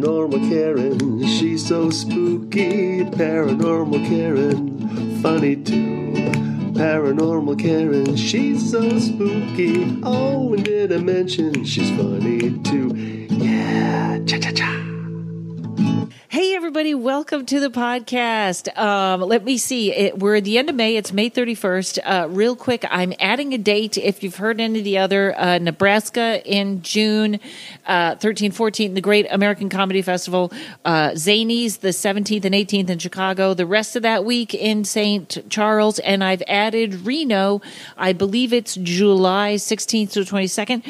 Paranormal Karen, she's so spooky. Paranormal Karen, funny too. Paranormal Karen, she's so spooky. Oh, and did I mention she's funny too? Yeah, cha-cha-cha. Hey, everybody. Welcome to the podcast. Let me see. We're at the end of May. It's May 31st. Real quick, I'm adding a date. If you've heard any of the other, Nebraska in June, 13, 14, the Great American Comedy Festival, Zanies the 17th and 18th in Chicago, the rest of that week in St. Charles, and I've added Reno. I believe it's July 16th to 22nd.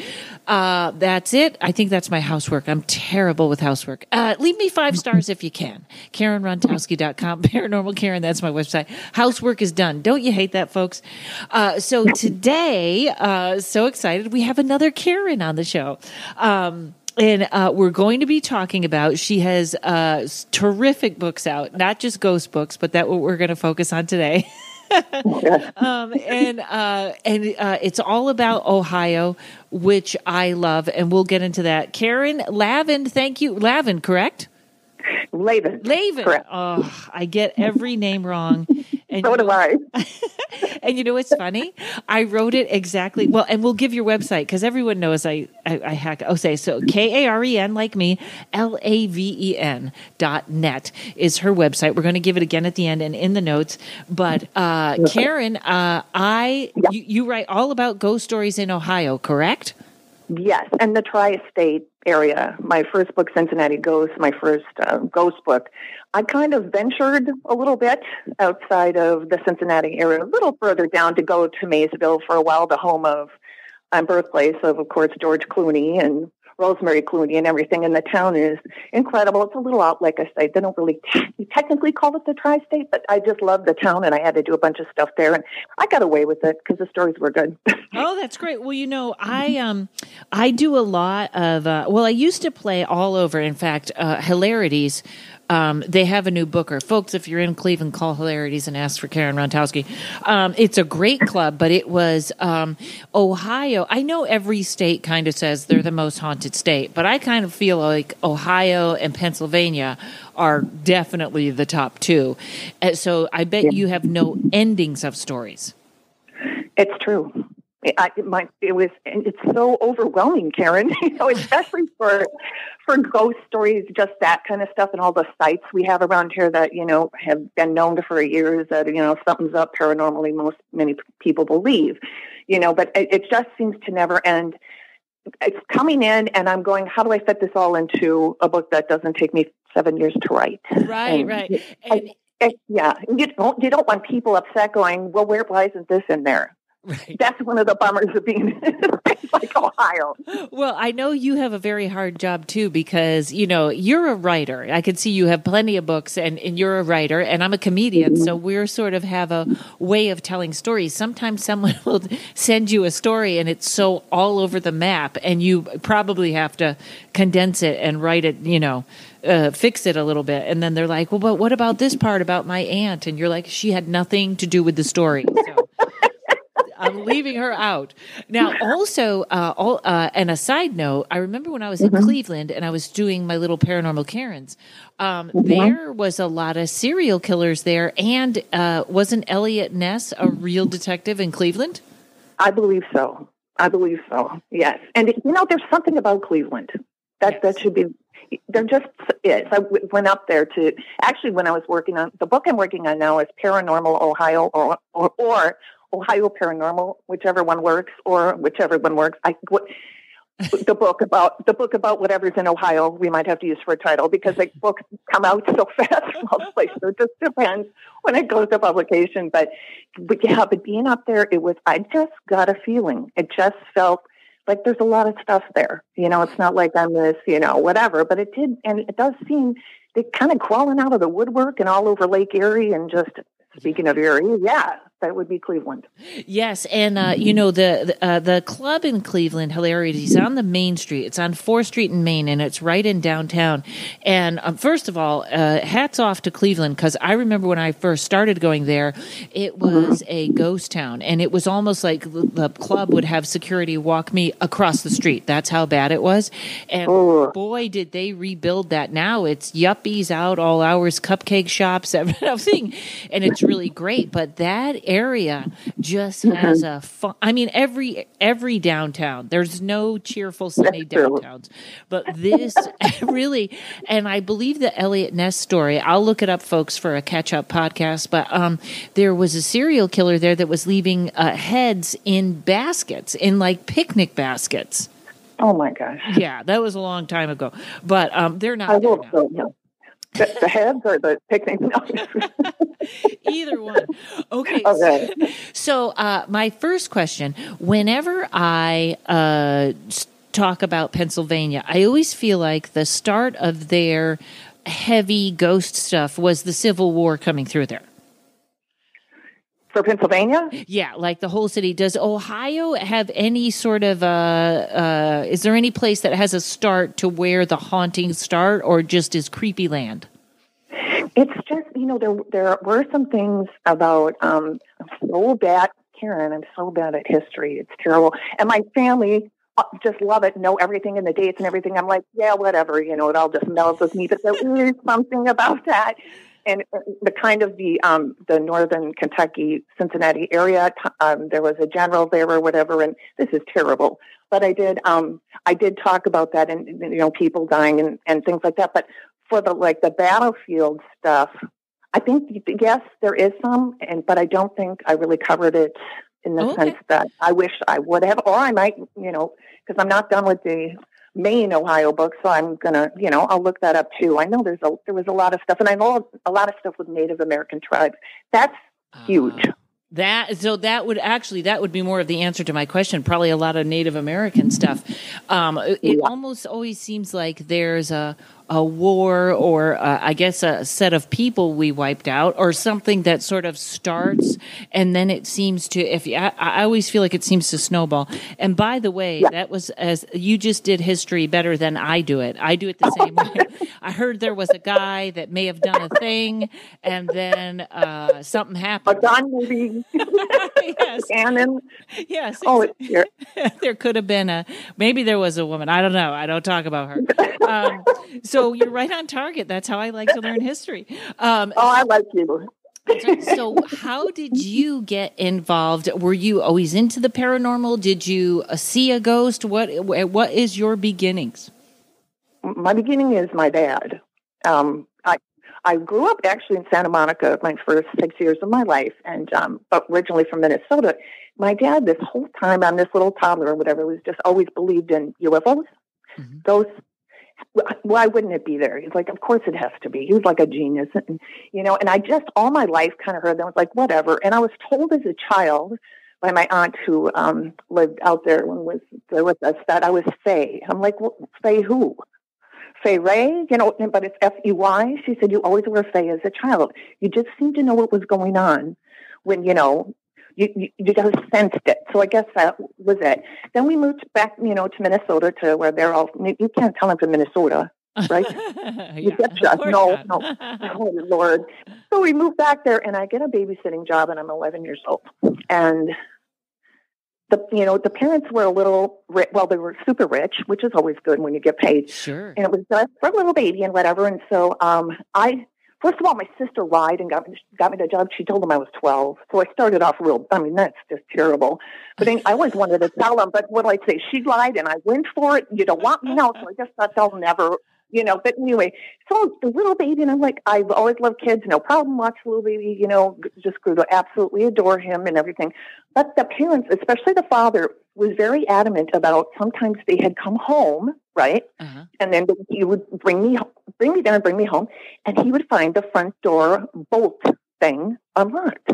That's it. I think that's my housework. I'm terrible with housework. Leave me 5 stars if you can. karenrontowski.com. Paranormal Karen, that's my website. Housework is done. Don't you hate that, folks? So today, so excited, we have another Karen on the show. And we're going to be talking about, she has terrific books out, not just ghost books, but that's what we're going to focus on today. And it's all about Ohio, which I love, and we'll get into that. Karen, Laven, thank you. Laven, correct? Laven. Correct. Oh, I get every name wrong. And so do I. And you know what's funny? I wrote it exactly. Well, and we'll give your website because everyone knows I hack. Oh, say so. Karen, like me, Laven.net is her website. We're going to give it again at the end and in the notes. But Karen, you write all about ghost stories in Ohio, correct? Yes, and the tri-state area. My first book, Cincinnati Ghosts, my first ghost book. I kind of ventured a little bit outside of the Cincinnati area, a little further down to go to Maysville for a while, the home of birthplace of course, George Clooney and Rosemary Clooney and everything. And the town is incredible. It's a little out, like I say. They don't really technically call it the tri-state, but I just love the town, and I had to do a bunch of stuff there. And I got away with it because the stories were good. Oh, that's great. Well, you know, I do a lot of, I used to play all over. In fact, Hilarities. They have a new booker. Folks, if you're in Cleveland, call Hilarities and ask for Karen Rontowski. It's a great club, but it was Ohio. I know every state kind of says they're the most haunted state, but I kind of feel like Ohio and Pennsylvania are definitely the top 2. So I bet you have no endings of stories. It's true. It's so overwhelming, Karen, especially for ghost stories, just that kind of stuff, and all the sites we have around here that, have been known for years that, something's up paranormally, many people believe, but it just seems to never end. It's coming in, and I'm going, how do I fit this all into a book that doesn't take me 7 years to write? Right. And you don't want people upset going, well, why isn't this in there? Right. That's one of the bummers of being like Ohio. Well, I know you have a very hard job too, because, you're a writer. I can see you have plenty of books and you're a writer, and I'm a comedian. So we're sort of have a way of telling stories. Sometimes someone will send you a story and it's so all over the map, and you probably have to condense it and write it, fix it a little bit. And then they're like, well, but what about this part about my aunt? And you're like, she had nothing to do with the story. So I'm leaving her out. Now, also, and a side note, I remember when I was in Cleveland and I was doing my little Paranormal Karens, there was a lot of serial killers there. And wasn't Elliot Ness a real detective in Cleveland? I believe so. Yes. And, there's something about Cleveland that should be. There just is. I went up there when I was working on the book I'm working on now is Paranormal Ohio or Ohio Paranormal, whichever one works. The book about whatever's in Ohio, we might have to use for a title because the books come out so fast from all places. It just depends when it goes to publication. But being up there, I just got a feeling. It just felt like there's a lot of stuff there. It's not like I'm this, whatever, but it did. And it does seem they're kind of crawling out of the woodwork and all over Lake Erie. And just speaking of Erie, yeah, that would be Cleveland. Yes, and the club in Cleveland, Hilarity, is on the Main Street. It's on 4th Street in Maine, and it's right in downtown. And first of all, hats off to Cleveland, because I remember when I first started going there, it was a ghost town, and it was almost like the club would have security walk me across the street. That's how bad it was. And boy, did they rebuild that. Now it's yuppies out all hours, cupcake shops, everything, and it's really great. But that area just has a fun. I mean, every downtown. There's no cheerful sunny downtowns, but this really. And I believe the Elliot Ness story. I'll look it up, folks, for a catch-up podcast. But there was a serial killer there that was leaving heads in baskets, in like picnic baskets. Oh my gosh! Yeah, that was a long time ago. But they're not. I hope so. Yeah. The heads or the picnic? Either one. Okay. So my first question, whenever I talk about Pennsylvania, I always feel like the start of their heavy ghost stuff was the Civil War coming through there. For Pennsylvania? Yeah, like the whole city. Does Ohio have any sort of is there any place that has a start to where the hauntings start, or just is creepy land? It's just, there were some things about, I'm so bad, Karen, I'm so bad at history. It's terrible. And my family just love it, know everything and the dates and everything. I'm like, yeah, whatever, it all just melts with me. But there is something about that. And the kind of the northern Kentucky, Cincinnati area, there was a general there or whatever, and this is terrible. But I did talk about that, and people dying and things like that. But for the battlefield stuff, I think yes, there is some, but I don't think I really covered it in the sense that I wish I would have, or I might, because I'm not done with the Maine, Ohio book, so I'm gonna, I'll look that up too. I know there was a lot of stuff, and I know a lot of stuff with Native American tribes. That's huge. That would be more of the answer to my question. Probably a lot of Native American stuff. It almost always seems like there's a war, or I guess a set of people we wiped out, or something that sort of starts, and then it seems to. I always feel like it seems to snowball. And by the way, that was, as you just did history better than I do it. I do it the same way. I heard there was a guy that may have done a thing, and then something happened. A gun movie. Yes. Cannon. Yes. Oh, it's here. There could have been maybe there was a woman. I don't know. I don't talk about her. So you're right on target. That's how I like to learn history. I like you. So how did you get involved? Were you always into the paranormal? Did you see a ghost? What is your beginnings? My beginning is my dad. I grew up actually in Santa Monica my first 6 years of my life, and but originally from Minnesota. My dad, this whole time, I'm this little toddler or whatever, was just always believed in UFOs. Mm-hmm. Those, why wouldn't it be there? He's like, of course it has to be. He was like a genius, and and I just all my life kind of heard that. I was like, whatever. And I was told as a child by my aunt who lived out there and was there with us that I was Faye. I'm like, well, Faye who? Faye Ray, but it's F-E-Y. She said, you always were Faye as a child. You just seemed to know what was going on when, you just sensed it. So I guess that was it. Then we moved back, to Minnesota to where they're all, you can't tell them from Minnesota, right? You get no. Oh, Lord. So we moved back there, and I get a babysitting job, and I'm 11 years old. And the parents were a little rich. Well, they were super rich, which is always good when you get paid. Sure. And it was just for a little baby and whatever. And so first of all, my sister lied and got me the job. She told them I was 12. So I started off that's just terrible. But then I always wanted to tell them, but what did I say? She lied and I went for it. You don't want me to know. So I just thought they'll never, but anyway, so the little baby, and I'm like, I've always loved kids, no problem, watch the little baby, just grew to absolutely adore him and everything. But the parents, especially the father, was very adamant about sometimes they had come home, right? Uh-huh. And then he would bring me there and bring me home, and he would find the front door bolt thing unlocked.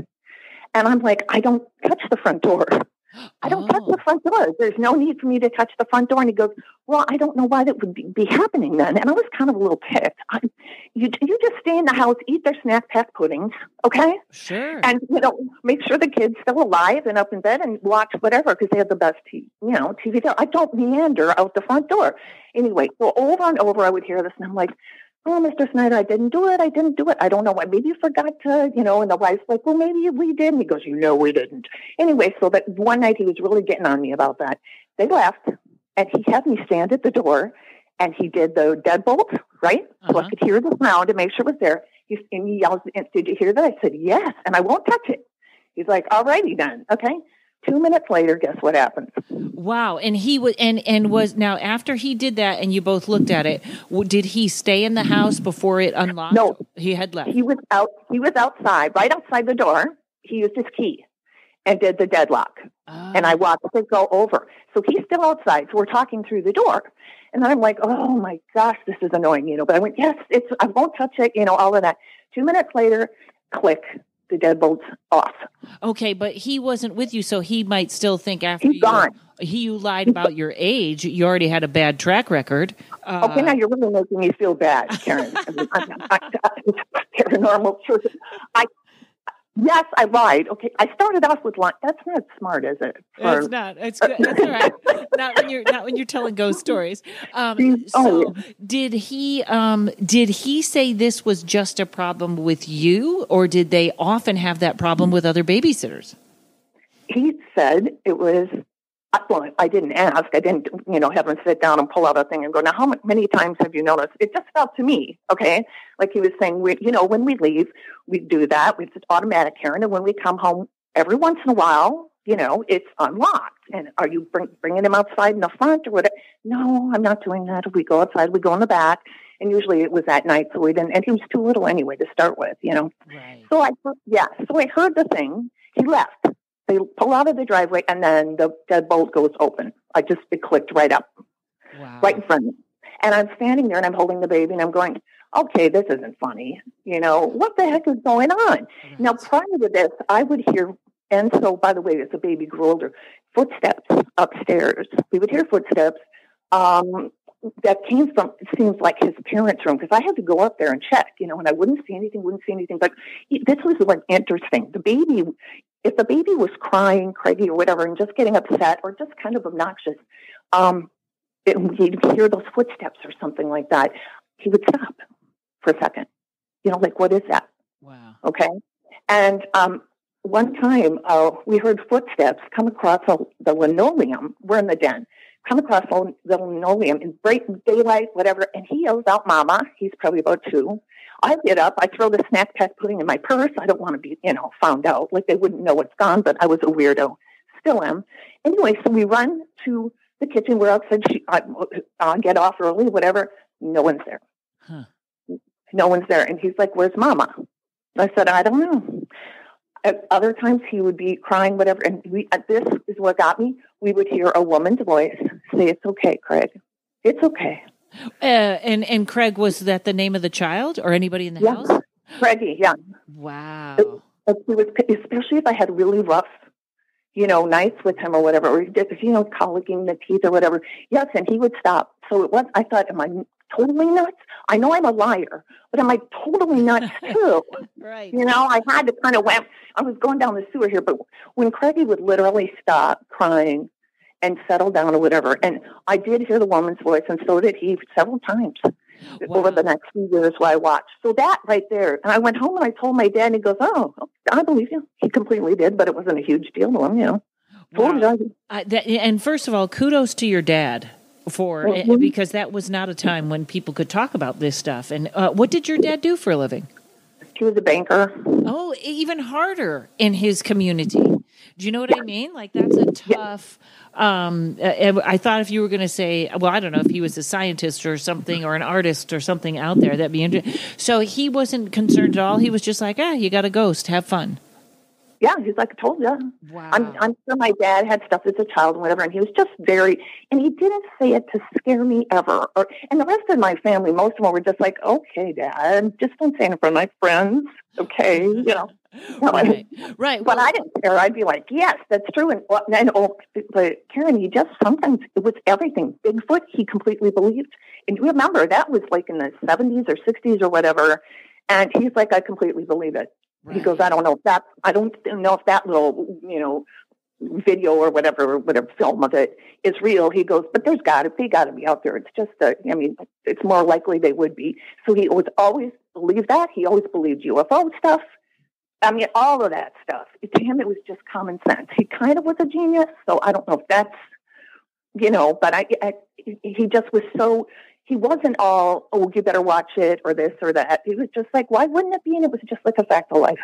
And I'm like, I don't touch the front door. I don't touch the front door. There's no need for me to touch the front door. And he goes, well, I don't know why that would be happening then. And I was kind of a little ticked. you just stay in the house, eat their snack pack puddings, okay? Sure. And, make sure the kid's still alive and up in bed and watch whatever, because they have the best TV there. I don't meander out the front door. Anyway, so over and over I would hear this, and I'm like, oh, Mr. Snyder, I didn't do it. I don't know why. Maybe you forgot to, and the wife's like, well, maybe we did. And he goes, we didn't. Anyway, so that one night he was really getting on me about that. They left, and he had me stand at the door, and he did the deadbolt, right? Uh-huh. So I could hear the sound and make sure it was there. And he yells, did you hear that? I said, yes, and I won't touch it. He's like, all righty then, okay? 2 minutes later, guess what happens? Wow. And he was, and was now after he did that and you both looked at it, did he stay in the house before it unlocked? No. He had left. He was outside, right outside the door. He used his key and did the deadlock. Oh. And I watched it go over. So he's still outside. So we're talking through the door. And then I'm like, oh my gosh, this is annoying, But I went, yes, I won't touch it, all of that. 2 minutes later, click, the deadbolt's off. Okay, but he wasn't with you, so he might still think after He's gone. You lied about your age. You already had a bad track record. Okay, now you're really making me feel bad, Karen. Paranormal. Yes, I lied. Okay, I started off with lying. That's not smart, is it? It's not. It's good. It's all right. Not when you're telling ghost stories. Did he say this was just a problem with you, or did they often have that problem with other babysitters? He said it was. Well, I didn't ask. I didn't, have him sit down and pull out a thing and go, now, how many times have you noticed? It just felt to me, okay? Like he was saying, when we leave, we do that. It's automatic, Karen. And when we come home, every once in a while, it's unlocked. And are you bringing him outside in the front or whatever? No, I'm not doing that. If we go outside, we go in the back. And usually it was at night, so we didn't. And he was too little anyway to start with, Right. So I heard the thing. He left. They pull out of the driveway, and then the deadbolt goes open. It clicked right up, right in front of me. And I'm standing there, and I'm holding the baby, and I'm going, okay, this isn't funny. What the heck is going on? Right. Now, prior to this, I would hear, and so, by the way, as the baby grew older, footsteps upstairs. We would hear footsteps that came from, it seems like his parents' room, because I had to go up there and check, and I wouldn't see anything. But this was like interesting. If the baby was crying, Craigie, or whatever, and just getting upset or just kind of obnoxious, he'd hear those footsteps or something like that. He would stop for a second. Like, what is that? Wow. Okay. And one time we heard footsteps come across the linoleum. We're in the den. Come across the linoleum in bright daylight, whatever, and he yells out, Mama. He's probably about 2. I get up. I throw the snack pack pudding in my purse. I don't want to be, found out. Like they wouldn't know it's gone, but I was a weirdo. Still am. Anyway, so we run to the kitchen. We're outside. I get off early, whatever. No one's there. Huh. No one's there. And he's like, where's Mama? I said, I don't know. At other times he would be crying, whatever. And this is what got me. We would hear a woman's voice say, it's okay, Craig. It's okay. And Craig, was that the name of the child or anybody in the house? Craigie, yeah. Wow. It was, especially if I had really rough, nights with him or whatever, or colicking the teeth or whatever. Yes, and he would stop. So it was, I thought, am I totally nuts? I know I'm a liar, but am I totally nuts too? Right. I had to kind of I was going down the sewer here, but when Craigie would literally stop crying and settle down or whatever, and I did hear the woman's voice, and so did he several times over the next few years while I watched. So that right there, and I went home and I told my dad, and he goes, oh, I believe you. He completely did, but it wasn't a huge deal to him, Wow. And first of all, kudos to your dad because that was not a time when people could talk about this stuff. And what did your dad do for a living? He was a banker. Oh, even harder in his community. Do you know what I mean? Like, that's a tough... I thought if you were going to say, well, I don't know if he was a scientist or something or an artist or something out there, that'd be interesting. So he wasn't concerned at all. He was just like, you got a ghost. Have fun. Yeah, he's like, I told you. Wow. I'm sure my dad had stuff as a child and whatever, and he was just and he didn't say it to scare me ever. And the rest of my family, most of them were just like, okay, Dad, just don't say it in front of my friends, okay? No, Right. Right. but Well, I didn't care. I'd be like, yes, that's true. But Karen, he just sometimes it was everything. Bigfoot, he completely believed. And you remember that was like in the 70s or 60s or whatever. And he's like, I completely believe it. right. He goes, I don't know if that little, video or whatever film of it is real. He goes, but they got to be out there. It's just it's more likely they would be. So he was always believed that. He always believed UFO stuff. I mean, all of that stuff. To him, it was just common sense. He kind of was a genius. So I don't know if that's, but he just was so, he wasn't all, oh, you better watch it or this or that. He was just like, why wouldn't it be? And it was just like a fact of life.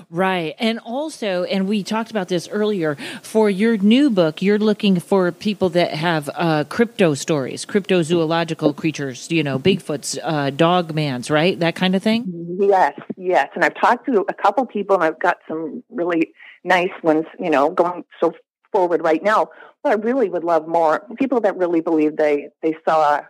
Right. And also, and we talked about this earlier, for your new book, you're looking for people that have crypto stories, cryptozoological creatures, Bigfoots, dogmans, right? That kind of thing? Yes. And I've talked to a couple people, and I've got some really nice ones, going so forward right now. But I really would love more people that really believe they saw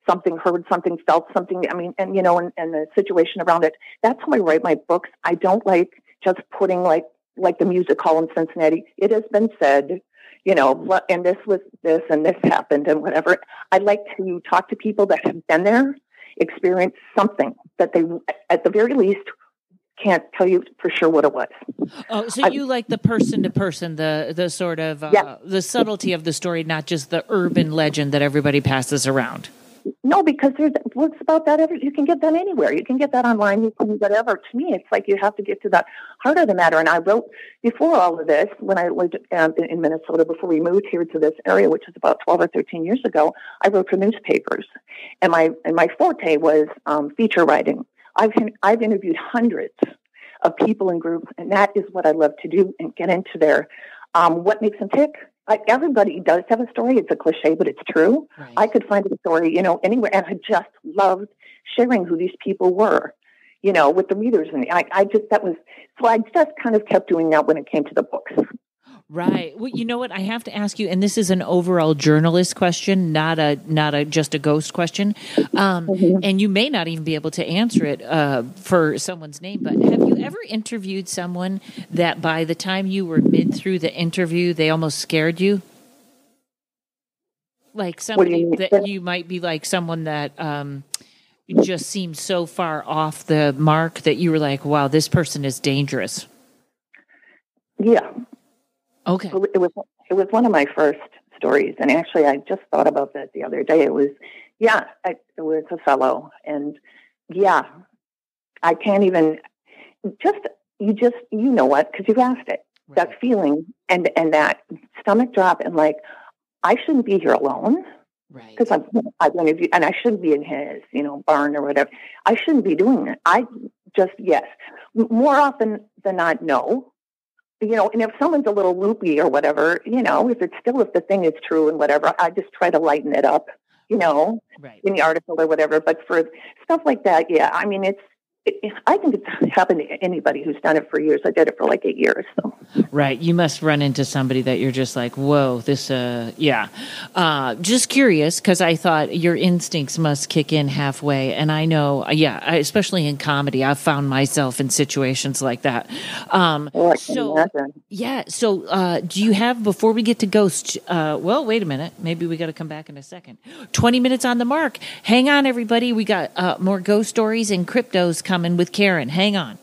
something, heard something, felt something. I mean, and the situation around it. That's how I write my books. I don't like just putting like the music hall in Cincinnati. It has been said, and this was this and this happened and whatever. I like to talk to people that have been there, experienced something that they, at the very least, can't tell you for sure what it was. Oh, so you like the person to person, the sort of the subtlety of the story, not just the urban legend that everybody passes around. No, because there's books about that. You can get that anywhere. You can get that online. You can whatever. To me, it's like you have to get to the heart of the matter. And I wrote before all of this, when I lived in Minnesota, before we moved here to this area, which is about 12 or 13 years ago, I wrote for newspapers. And my forte was feature writing. I've interviewed hundreds of people in groups, and that is what I love to do and get into their what makes them tick. Everybody does have a story. It's a cliche, but it's true. Right. I could find a story, anywhere, and I just loved sharing who these people were, with the readers. And I just kind of kept doing that when it came to the books. Right. Well, you know what? I have to ask you, and this is an overall journalist question, not a just a ghost question. And you may not even be able to answer it for someone's name, but have you ever interviewed someone that by the time you were mid through the interview, they almost scared you? Like somebody that you might be like someone that just seemed so far off the mark that you were like, wow, this person is dangerous. Yeah. Okay. It was one of my first stories, and actually, I just thought about that the other day. It was a fellow, and I can't even you know what, because you've asked it. Right. That feeling and that stomach drop, and like I shouldn't be here alone, right? Because I've interviewed, and I shouldn't be in his barn or whatever. I shouldn't be doing it. I just more often than not, no. And if someone's a little loopy or whatever, if the thing is true and whatever, I just try to lighten it up, right. in the article or whatever. But for stuff like that, I mean, I think it's happened to anybody who's done it for years. I did it for like 8 years. So. Right. You must run into somebody that you're just like, whoa, this, just curious, because I thought your instincts must kick in halfway. And I know, especially in comedy, I've found myself in situations like that. I can imagine. Yeah. So do you have, before we get to ghosts, wait a minute. Maybe we got to come back in a second. 20 minutes on the mark. Hang on, everybody. We got more ghost stories and cryptos coming with Karen. Hang on.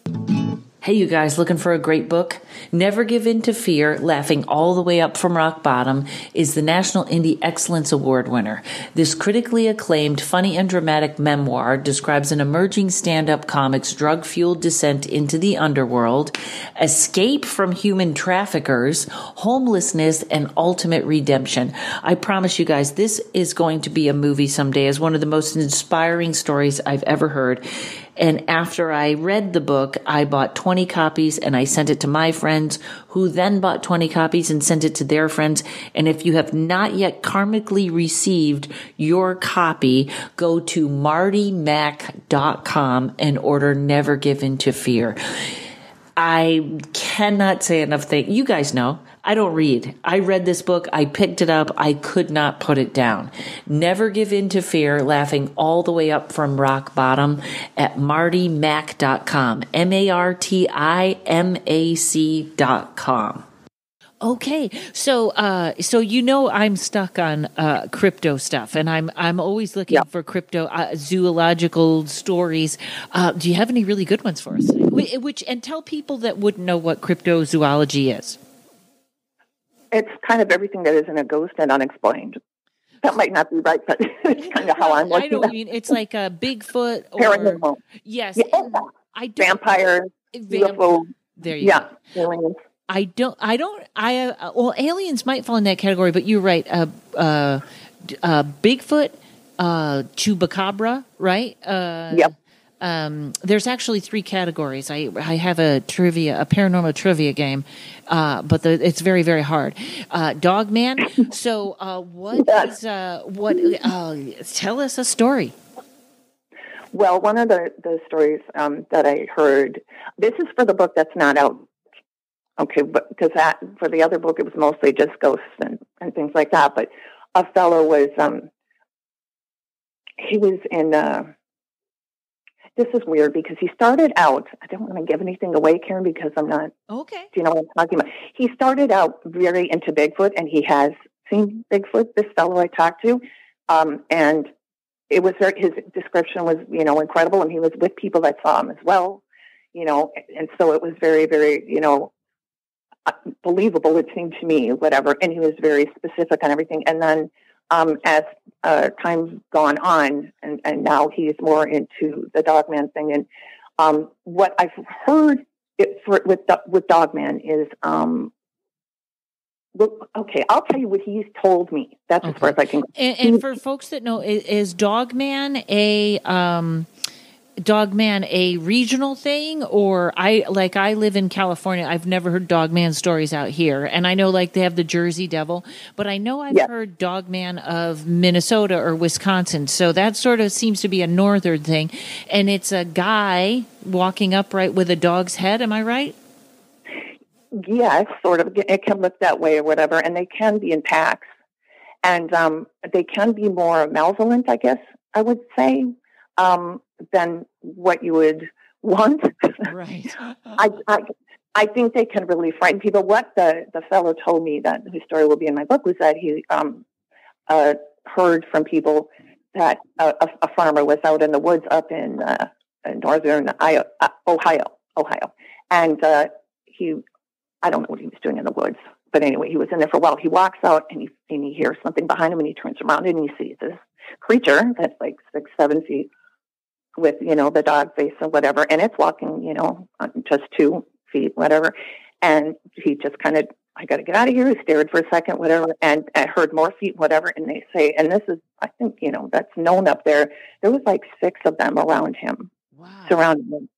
Hey, you guys, looking for a great book? Never Give In to Fear, Laughing All the Way Up from Rock Bottom is the National Indie Excellence Award winner. This critically acclaimed, funny and dramatic memoir describes an emerging stand-up comic's drug-fueled descent into the underworld, escape from human traffickers, homelessness, and ultimate redemption. I promise you guys, this is going to be a movie someday. It's one of the most inspiring stories I've ever heard. And after I read the book, I bought 20 copies and I sent it to my friends, who then bought 20 copies and sent it to their friends. And if you have not yet karmically received your copy, go to martymac.com and order Never Give In to Fear. I cannot say enough things. You guys know, I don't read. I read this book. I picked it up. I could not put it down. Never Give In to Fear, laughing all the way up from rock bottom at martymac.com. MARTIMAC.com. Okay, so I'm stuck on crypto stuff, and I'm always looking for crypto zoological stories. Do you have any really good ones for us? And tell people that wouldn't know what cryptozoology is. It's kind of everything that is in a ghost and unexplained. That might not be right, but it's kind of how I'm looking. I know what you mean. It's like a Bigfoot or paranormal. Yes, I don't, vampires, UFO. There you go. Aliens. Well, aliens might fall in that category, but you're right. Bigfoot, Chupacabra, right? Yep. There's actually 3 categories. I have a paranormal trivia game, but it's very, very hard. Dogman. So, tell us a story. Well, one of the stories that I heard, this is for the book that's not out. Okay, but because for the other book, it was mostly just ghosts and things like that. But a fellow was, he was in, this is weird because he started out, I don't want to give anything away, Karen, because I'm not, okay. Do you know what I'm talking about? He started out very into Bigfoot, and he has seen Bigfoot, this fellow I talked to, and it was his description was, incredible, and he was with people that saw him as well, and so it was very, very, believable, it seemed to me, whatever. And he was very specific on everything. And then as time's gone on, and now he's more into the Dogman thing. And what I've heard with Dogman is, okay, I'll tell you what he's told me. That's as far as I can go. And for folks that know, is Dogman a regional thing, or I live in California. I've never heard Dogman stories out here, and I know they have the Jersey Devil, but I know I've heard Dogman of Minnesota or Wisconsin. So that sort of seems to be a northern thing, and it's a guy walking upright with a dog's head. Am I right? Yes, sort of. It can look that way or whatever, and they can be in packs, and they can be more malevolent, I guess I would say, than what you would want. Right. I think they can really frighten people. What the fellow told me, that whose story will be in my book, was that he heard from people that a farmer was out in the woods up in northern Ohio, and I don't know what he was doing in the woods, but anyway, he was in there for a while. He walks out and he hears something behind him, and he turns around and he sees this creature that's 6-7 feet with, the dog face and whatever. And it's walking, just 2 feet, whatever. And he just kind of, I got to get out of here. He stared for a second, whatever, and I heard more feet, whatever. And they say, and this is, I think, that's known up there. There was 6 of them around him, surrounding him.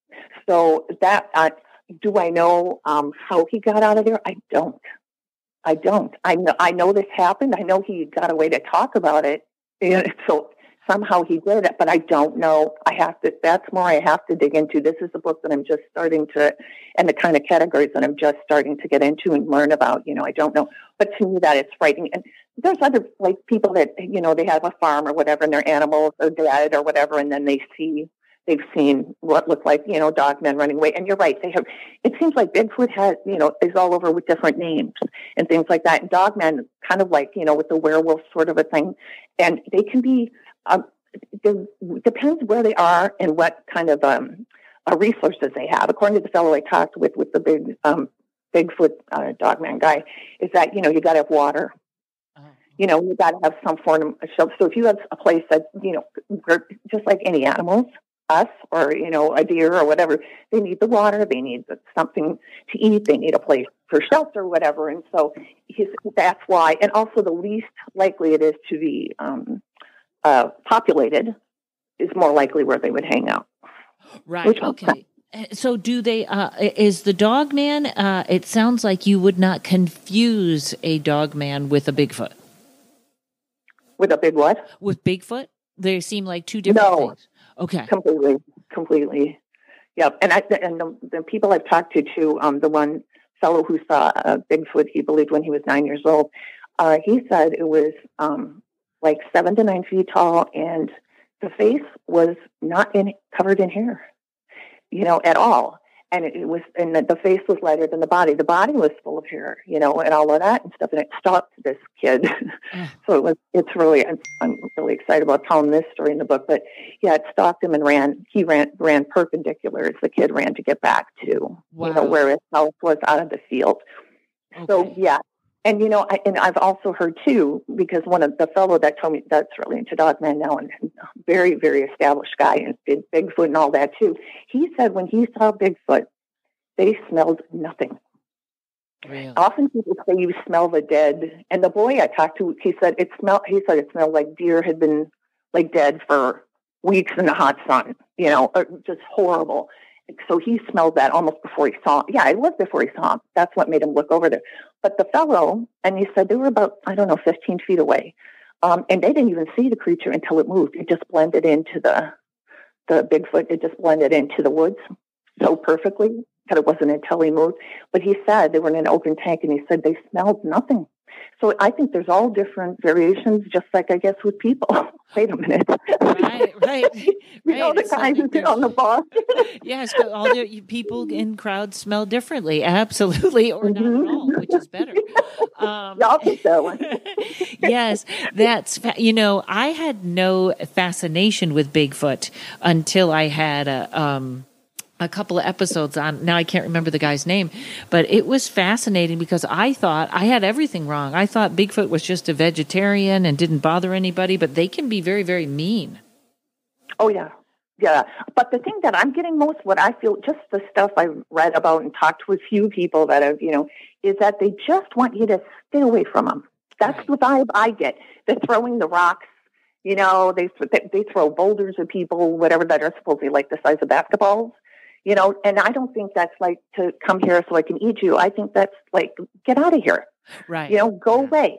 So that, do I know how he got out of there? I don't. I know this happened. I know he got a way to talk about it. So somehow he did it, but I don't know. That's more I have to dig into. This is a book that I'm just starting to, and the kind of categories that I'm just starting to get into and learn about. I don't know. But to me, that is frightening. And there's other, people that, they have a farm or whatever, and their animals are dead or whatever, and then they've seen what look like, dogmen running away. And you're right. It seems like Bigfoot has, is all over with different names and things like that. And dogmen kind of with the werewolf sort of a thing. And they can be, depends where they are and what kind of resources they have. According to the fellow I talked with the big Bigfoot dogman guy, is that, you got to have water. You got to have some form of shelter. So if you have a place that, just like any animals, us or, a deer or whatever, they need the water, they need something to eat, they need a place for shelter, whatever. And so that's why. And also the least likely it is to be populated is more likely where they would hang out. Right. Okay. So do they, is the Dogman, it sounds like you would not confuse a Dogman with a Bigfoot. With a big what? With Bigfoot? They seem like two different things. Okay. Completely. Yep. And the people I've talked to too, the one fellow who saw Bigfoot, he believed when he was 9 years old, he said it was like 7 to 9 feet tall, and the face was not covered in hair, at all. And it was, and the face was lighter than the body. The body was full of hair, and all of that and stuff. And it stalked this kid. So it's really, I'm really excited about telling this story in the book. But yeah, it stalked him and ran. He ran perpendicular as the kid ran to get back to, where his house was out of the field. Okay. So yeah. And, I've also heard too, because one of the fellow that told me that's really into Dogman now and very, very established guy and did Bigfoot and all that too. He said when he saw Bigfoot, they smelled nothing. Really? Often people say you smell the dead. And the boy I talked to, he said it smelled like deer had been like dead for weeks in the hot sun, just horrible. So he smelled that almost before he saw him. Yeah, I lived before he saw him. That's what made him look over there. But the fellow, and he said they were about, 15 feet away. And they didn't even see the creature until it moved. It just blended into the Bigfoot. It just blended into the woods so perfectly that it wasn't until he moved. But he said they were in an open tank, and he said they smelled nothing. So I think there's all different variations, just like I guess with people. Wait a minute. Right. The guys who sit on the bus. Yes, but all the people in crowds smell differently, absolutely, or not at all, which is better. Y'all take that one. Yes, that's, I had no fascination with Bigfoot until I had a couple of episodes on. Now I can't remember the guy's name, but it was fascinating because I thought I had everything wrong. I thought Bigfoot was just a vegetarian and didn't bother anybody, but they can be very, very mean. Oh, yeah. Yeah. But the thing that I'm getting most, what I feel, just the stuff I've read about and talked to a few people that have, is that they just want you to stay away from them. That's the vibe I get. They're throwing the rocks, they throw boulders at people, whatever, that are supposedly like the size of basketballs. And I don't think that's like to come here so I can eat you. I think that's like, get out of here. Right. Go away.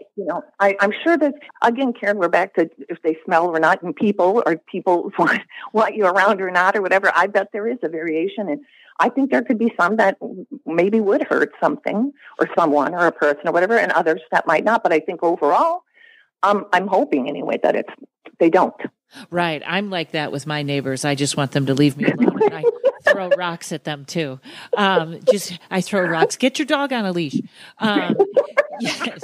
I'm sure that, again, Karen, we're back to if they smell or not, and people want you around or not or whatever. I bet there is a variation. And I think there could be some that maybe would hurt something or someone or a person or whatever, and others that might not. But I think overall, I'm hoping anyway that they don't. Right. I'm like that with my neighbors. I just want them to leave me alone. And I throw rocks at them too. I throw rocks. Get your dog on a leash. Yes.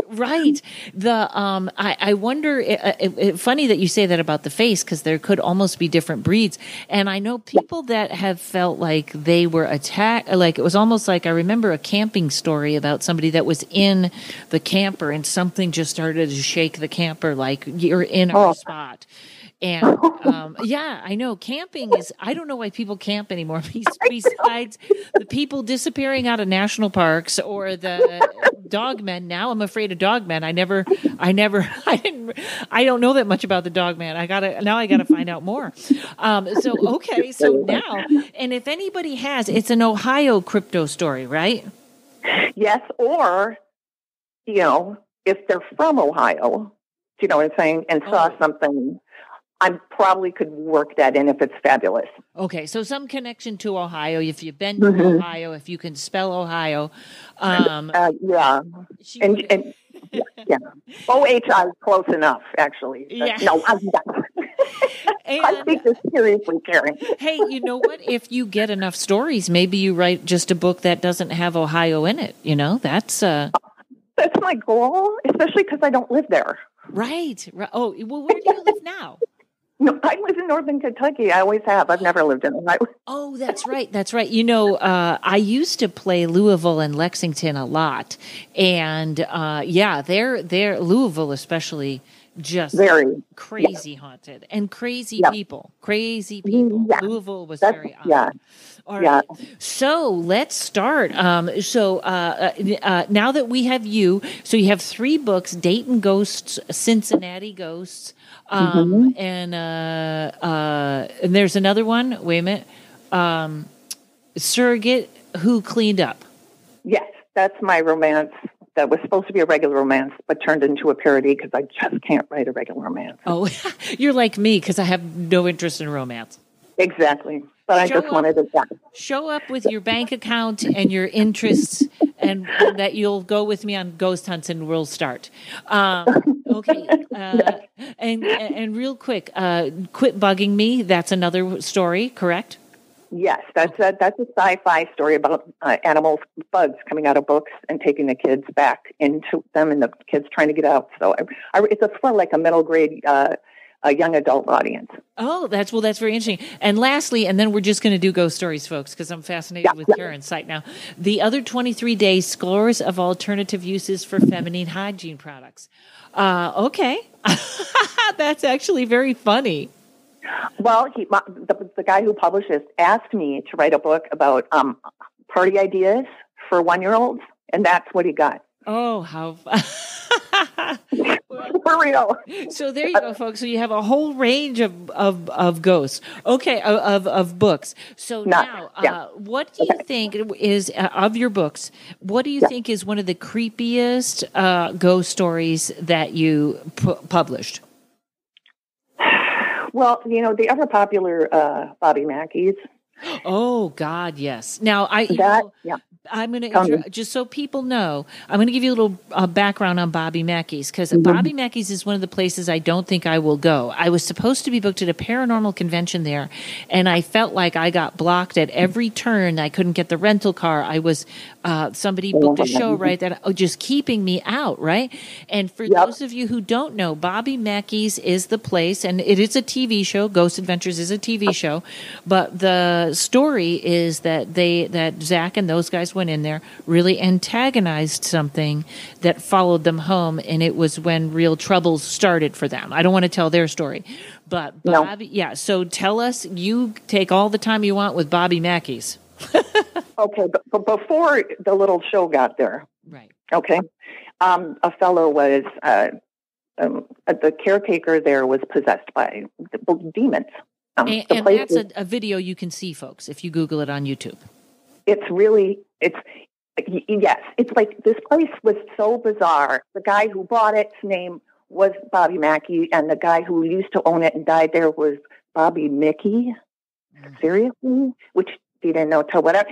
Right. I wonder, funny that you say that about the face, because there could almost be different breeds. And I know people that have felt like they were attacked, like it was almost like, I remember a camping story about somebody that was in the camper and something just started to shake the camper, like you're in our spot. And, I know camping is, I don't know why people camp anymore. Besides the people disappearing out of national parks or the dogmen. Now I'm afraid of dogmen. I don't know that much about the dogman. I gotta find out more. So now, and if anybody it's an Ohio crypto story, right? Yes. Or, if they're from Ohio, do you know what I'm saying? And saw something, I probably could work that in if it's fabulous. Okay, so some connection to Ohio. If you've been to Ohio, if you can spell Ohio. Yeah. Yeah. OHI is close enough, actually. Yeah. No, I'm done. I think this seriously, Karen. Hey, you know what? If you get enough stories, maybe you write just a book that doesn't have Ohio in it. That's my goal, especially because I don't live there. Right. Oh, well, where do you live now? No, I live in northern Kentucky. I always have. I've never lived in Ohio. Oh, that's right. I used to play Louisville and Lexington a lot. And, they're Louisville especially just very crazy haunted and crazy people. Crazy people. Yeah. Louisville was very odd. Yeah. All right. Yeah. So let's start. Now that we have you, so you have 3 books: Dayton Ghosts, Cincinnati Ghosts, and there's another one. Wait a minute. Surrogate Who Cleaned Up. Yes, that's my romance. That was supposed to be a regular romance, but turned into a parody because I just can't write a regular romance. Oh, you're like me because I have no interest in romance. Exactly. But I just wanted to show up with your bank account and your interests, and that you'll go with me on ghost hunts, and we'll start. Okay. And real quick, quit bugging me. That's another story, correct? Yes, that's a sci-fi story about animals, bugs coming out of books and taking the kids back into them, and the kids trying to get out. So it's for like a middle grade, a young adult audience. Oh, that's very interesting. And lastly, and then we're just going to do ghost stories, folks, because I'm fascinated with your insight now. The other 23 days, scores of alternative uses for feminine hygiene products. Okay, that's actually very funny. Well, the guy who published this asked me to write a book about party ideas for 1-year-olds, and that's what he got. Oh, how for real. So there you go, folks. So you have a whole range of ghosts. Okay, of books. So what do you think is of your books? What do you think is one of the creepiest ghost stories that you published? Well, the ever popular Bobby Mackey's. Oh God, yes. Now I'm going to, just so people know, I'm going to give you a little background on Bobby Mackey's, because Bobby Mackey's is one of the places I don't think I will go. I was supposed to be booked at a paranormal convention there, and I felt like I got blocked at every turn. I couldn't get the rental car. I was, somebody booked a show, right, that just keeping me out, right? And for those of you who don't know, Bobby Mackey's is the place, and it is a TV show. Ghost Adventures is a TV show, but the story is that Zach and those guys went in there, really antagonized something that followed them home, and it was when real troubles started for them. I don't want to tell their story, but Bobby, so tell us, you take all the time you want with Bobby Mackey's. Okay, but before the little show got there, right? Okay, a fellow was the caretaker there was possessed by demons. And that's a video you can see, folks, if you Google it on YouTube. It's like this place was so bizarre. The guy who bought it, his name was Bobby Mackey, and the guy who used to own it and died there was Bobby Mickey. Seriously? Which he didn't know till whatever.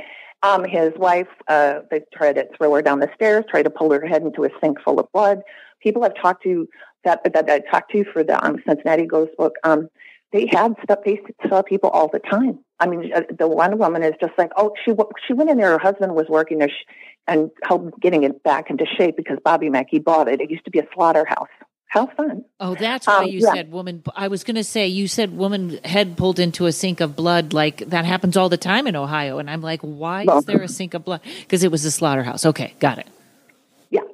His wife, they tried to throw her down the stairs, tried to pull her head into a sink full of blood. People I've talked to that I talked to for the Cincinnati Ghost book, they had stuff. They saw people all the time. I mean, the one woman is just like, she went in there. Her husband was working there and helped getting it back into shape because Bobby Mackey bought it. It used to be a slaughterhouse. How fun! Oh, that's why you said woman. I was going to say you said woman head pulled into a sink of blood. Like that happens all the time in Ohio, and I'm like, why is there a sink of blood? Because it was a slaughterhouse. Okay, got it.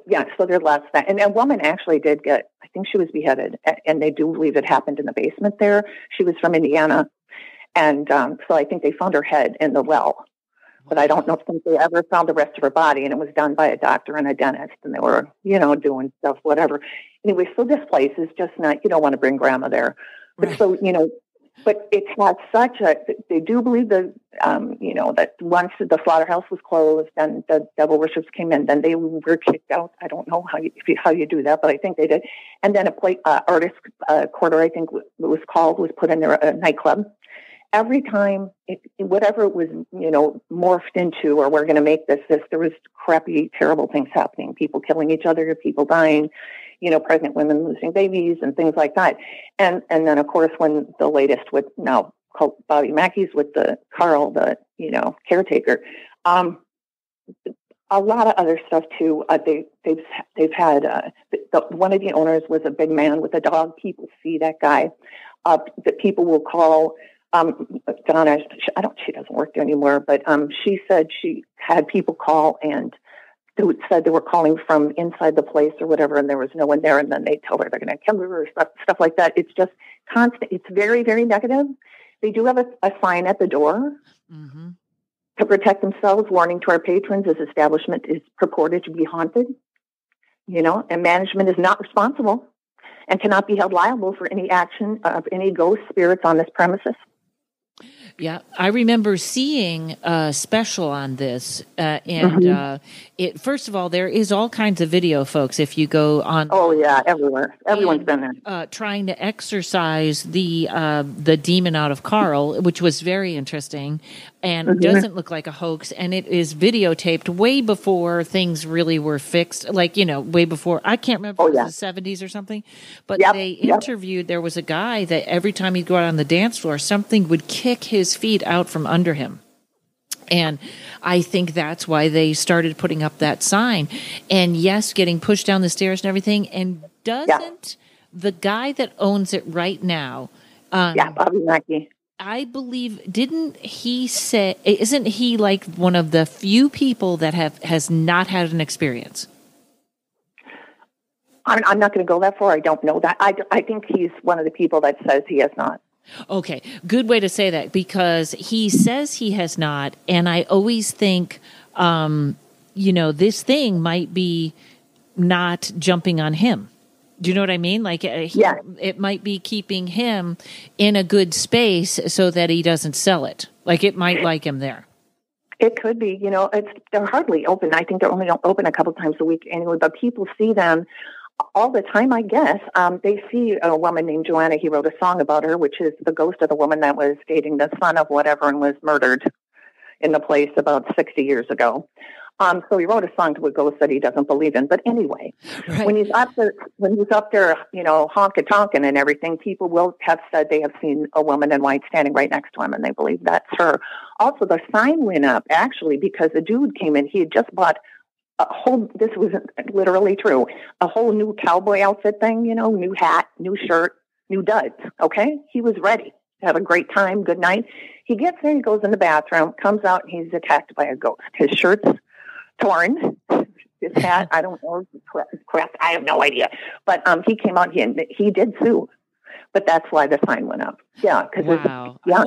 Yeah. So there's lots of that. And a woman actually did get, I think she was beheaded, and they do believe it happened in the basement there. She was from Indiana. And so I think they found her head in the well. But I don't know if they ever found the rest of her body, and it was done by a doctor and a dentist, and they were, doing stuff, whatever. Anyway, so this place is just not, you don't want to bring grandma there. But right. So, but it had they do believe that, that once the slaughterhouse was closed and the devil worshippers came in, then they were kicked out. I don't know how you do that, but I think they did. And then artist quarter, I think it was called, was put in there, a nightclub. Every time, whatever it was, morphed into, or we're going to make this, there was crappy, terrible things happening. People killing each other, people dying, pregnant women losing babies and things like that. And then, of course, when the latest with now called Bobby Mackey's with Carl, the caretaker, a lot of other stuff too. They've had one of the owners was a big man with a dog. People see that guy. That people will call. Donna, she doesn't work there anymore, but she said she had people call and said they were calling from inside the place or whatever, and there was no one there, and then they tell her they're going to kill her or stuff like that. It's just constant. It's very, very negative. They do have a sign at the door to protect themselves, warning to our patrons, this establishment is purported to be haunted, and management is not responsible and cannot be held liable for any action of any ghost spirits on this premises. Yeah, I remember seeing a special on this, it. First of all, there is all kinds of video, folks. If you go on, Oh yeah, everywhere. Everyone's been there. Trying to exorcise the demon out of Carl, which was very interesting, and doesn't look like a hoax. And it is videotaped way before things really were fixed. Like way before. I can't remember if it was the 70s or something. But they interviewed. There was a guy that every time he'd go out on the dance floor, something would kick his feet out from under him. And I think that's why they started putting up that sign. And yes, getting pushed down the stairs and everything. And doesn't the guy that owns it right now, Bobby Mackey, I believe, didn't he say, isn't he like one of the few people that has not had an experience? I'm not going to go that far. I don't know that. I think he's one of the people that says he has not. Okay, good way to say that, because he says he has not, and I always think, this thing might be not jumping on him. Do you know what I mean? Like, it might be keeping him in a good space so that he doesn't sell it. Like, it might like him there. It could be. They're hardly open. I think they're only open a couple times a week anyway, but people see them all the time, I guess. They see a woman named Joanna. He wrote a song about her, which is the ghost of the woman that was dating the son of whatever and was murdered in the place about 60 years ago. So he wrote a song to a ghost that he doesn't believe in. But anyway, when he's up there, honky tonkin' and everything, people will have said they have seen a woman in white standing right next to him, and they believe that's her. Also, the sign went up actually because a dude came in. He had just bought this was literally true, a whole new cowboy outfit thing, new hat, new shirt, new duds. Okay. He was ready to have a great time. Good night. He gets there, he goes in the bathroom, comes out, and he's attacked by a ghost. His shirt's torn. His hat, I don't know, crap, I have no idea. But he came out, he did sue. But that's why the sign went up. Yeah. Wow. I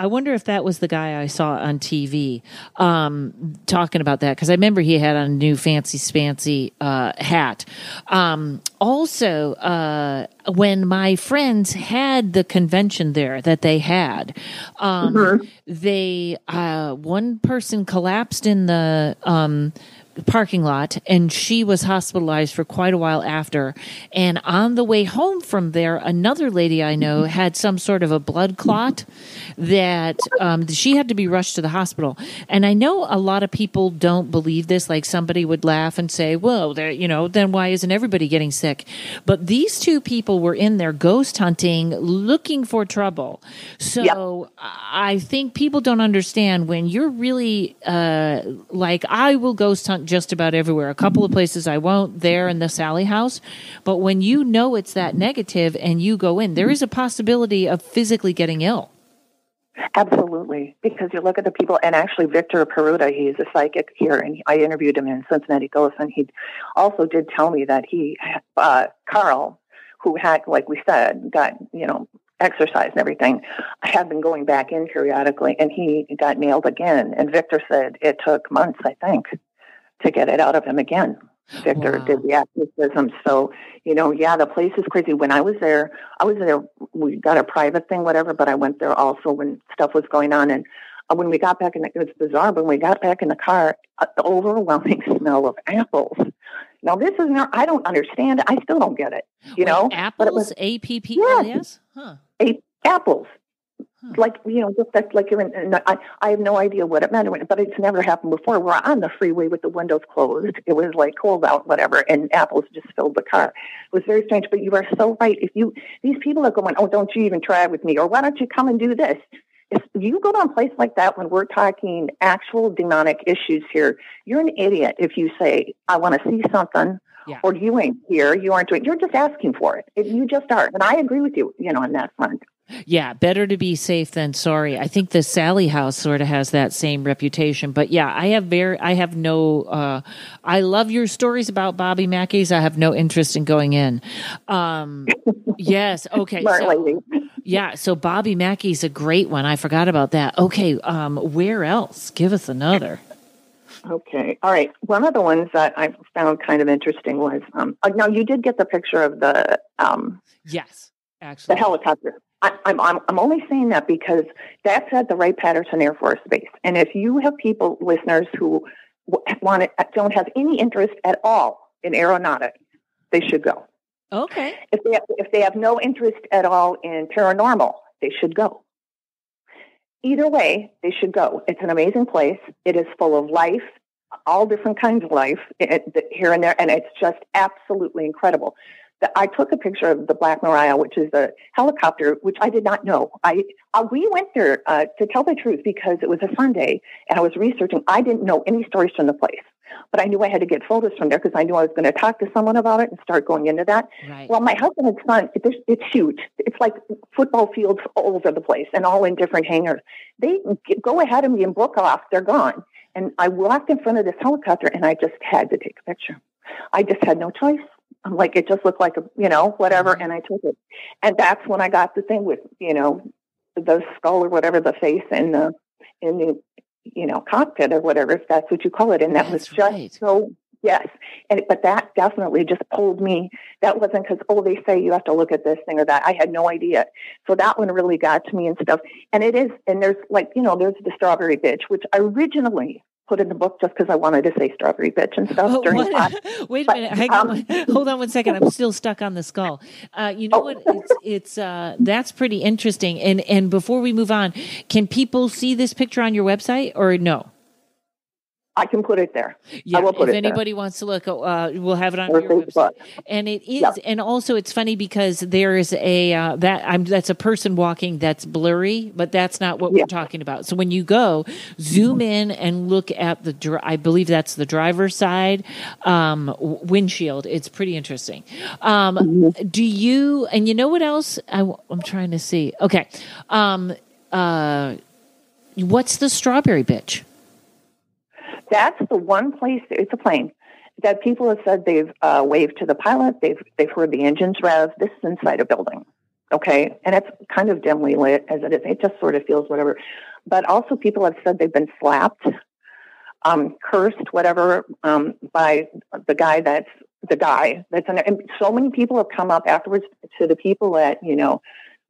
wonder if that was the guy I saw on TV talking about that, because I remember he had on a new fancy spancy hat. Also, when my friends had the convention there that they had, they one person collapsed in the parking lot, and she was hospitalized for quite a while after. And on the way home from there, another lady I know had some sort of a blood clot that she had to be rushed to the hospital. And I know a lot of people don't believe this. Like, somebody would laugh and say, well, then why isn't everybody getting sick? But these two people were in there ghost hunting, looking for trouble. So I think people don't understand when you're really like, I will ghost hunt just about everywhere. A couple of places I won't, there in the Sally house. But when you know it's that negative and you go in, there is a possibility of physically getting ill. Absolutely. Because you look at the people, and actually Victor Peruta, he's a psychic here, and I interviewed him in Cincinnati Ghost, and he also did tell me that Carl, who had, like we said, got, exercise and everything, had been going back in periodically, and he got nailed again. And Victor said it took months, I think, to get it out of him again. Victor did the exorcism. So, the place is crazy. When I was there, we got a private thing, whatever, but I went there also when stuff was going on. And when we got back it was bizarre, but when we got back in the car, the overwhelming smell of apples. Now, this is not, I don't understand. I still don't get it, Apples? But it was, APPLES? Huh. Apples. Like, just that, like you're in, I have no idea what it meant, but it's never happened before. We're on the freeway with the windows closed. It was like cold out, whatever, and apples just filled the car. It was very strange, but you are so right. These people are going, oh, don't you even try with me, or why don't you come and do this? If you go to a place like that when we're talking actual demonic issues here, you're an idiot if you say, I want to see something, or you ain't here, you aren't doing, you're just asking for it. You just are. And I agree with you, on that front. Yeah, better to be safe than sorry. I think the Sally house sort of has that same reputation. But yeah, I love your stories about Bobby Mackey's. I have no interest in going in. Yes. Okay. So Bobby Mackey's a great one. I forgot about that. Okay. Where else? Give us another. Okay. All right. One of the ones that I found kind of interesting was, now you did get the picture of the, yes, actually, the helicopter. I'm only saying that because that's at the Wright-Patterson Air Force Base. And if you have listeners who don't have any interest at all in aeronautics, they should go. Okay. If they have no interest at all in paranormal, they should go. Either way, they should go. It's an amazing place. It is full of life, all different kinds of life here and there, and it's just absolutely incredible. I took a picture of the Black Maria, which is a helicopter, which I did not know. We went there to tell the truth because it was a Sunday, and I was researching. I didn't know any stories from the place, but I knew I had to get photos from there because I knew I was going to talk to someone about it and start going into that. Right. Well, my husband and son, it's huge. It's like football fields all over the place and all in different hangars. They go ahead of me and book off. They're gone. And I walked in front of this helicopter, and I just had to take a picture. I just had no choice. I'm like, it just looked like whatever, and I took it. And that's when I got the thing with, the skull or whatever, the face in the cockpit or whatever, if that's what you call it. And that was just so, yes. But that definitely just pulled me. That wasn't because, they say you have to look at this thing or that. I had no idea. So that one really got to me and stuff. And it is, and there's there's the Strawberry Bitch, which I originally put in the book just because I wanted to say Strawberry Bitch and stuff during the podcast. Wait a minute. Hold on 1 second. I'm still stuck on the skull. What? It's that's pretty interesting. And before we move on, can people see this picture on your website or no? I can put it there. Yeah, I will put if it anybody there. wants to look, we'll have it on your website. And it is, and also it's funny because there is that's a person walking that's blurry, but that's not what we're talking about. So when you go, zoom in and look at I believe that's the driver's side windshield. It's pretty interesting. Do you? And you know what else? I'm trying to see. Okay, what's the Strawberry Bitch? That's the one place, it's a plane, that people have said they've waved to the pilot, they've heard the engines rev. This is inside a building, okay? And it's kind of dimly lit as it is. It just sort of feels whatever. But also people have said they've been slapped, cursed, whatever, by the guy that's in there. And so many people have come up afterwards to the people at,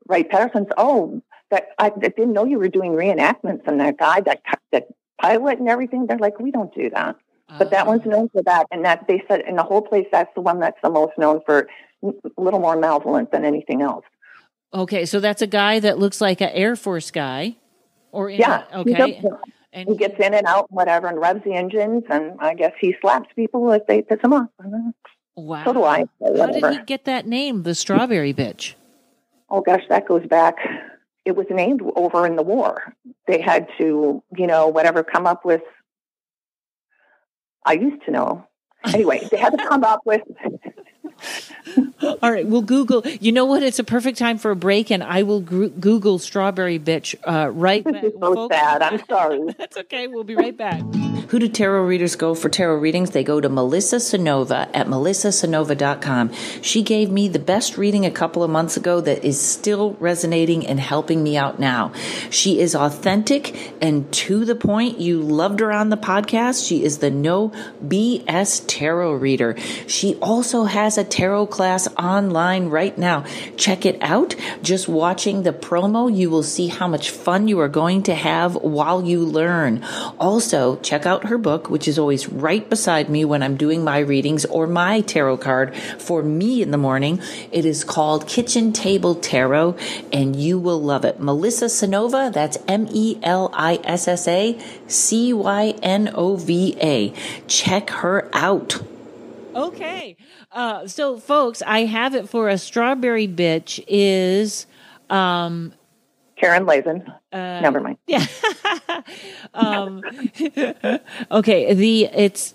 Wright-Patterson's, I didn't know you were doing reenactments, and that guy, that pilot and everything, they're like, we don't do that. But that one's known for that. And that they said in the whole place, that's the one that's the most known for a little more malevolent than anything else. Okay. So that's a guy that looks like an Air Force guy. Okay. And he gets in and out, whatever, and revs the engines. And I guess he slaps people if they piss him off. Wow. So do I. How did he get that name, the Strawberry Bitch? Oh, gosh, that goes back. It was named over in the war. They had to, whatever, come up with. I used to know. Anyway, they had to come up with. All right, we'll Google. You know what? It's a perfect time for a break, and I will Google Strawberry Bitch right back. This is so sad. I'm sorry. That's okay. We'll be right back. Who do tarot readers go for tarot readings? They go to Melissa Sonova at melissasonova.com. She gave me the best reading a couple of months ago that is still resonating and helping me out now. She is authentic and to the point. You loved her on the podcast. She is the no BS tarot reader. She also has a tarot class online right now. Check it out. Just watching the promo, you will see how much fun you are going to have while you learn. Also, check out her book, which is always right beside me when I'm doing my readings or my tarot card for me in the morning. It is called Kitchen Table Tarot, and you will love it. Melissa Sonova, that's MELISSACYNOVA. Check her out. Okay. So, folks, I have it for a Strawberry Bitch is Karen Laven. Never mind. Yeah. Okay. It's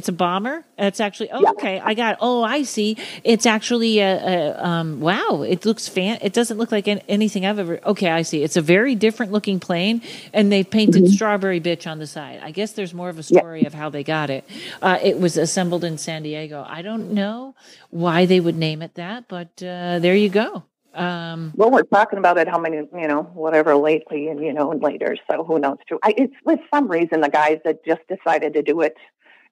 a bomber. It's actually, okay. I got, I see. It's actually wow. It looks it doesn't look like anything I've ever, okay. I see. It's a very different looking plane, and they painted Strawberry Bitch on the side. I guess there's more of a story of how they got it. It was assembled in San Diego. I don't know why they would name it that, but there you go. Well, we're talking about it, how many, whatever lately and, and later. So who knows too. It's with some reason the guys that just decided to do it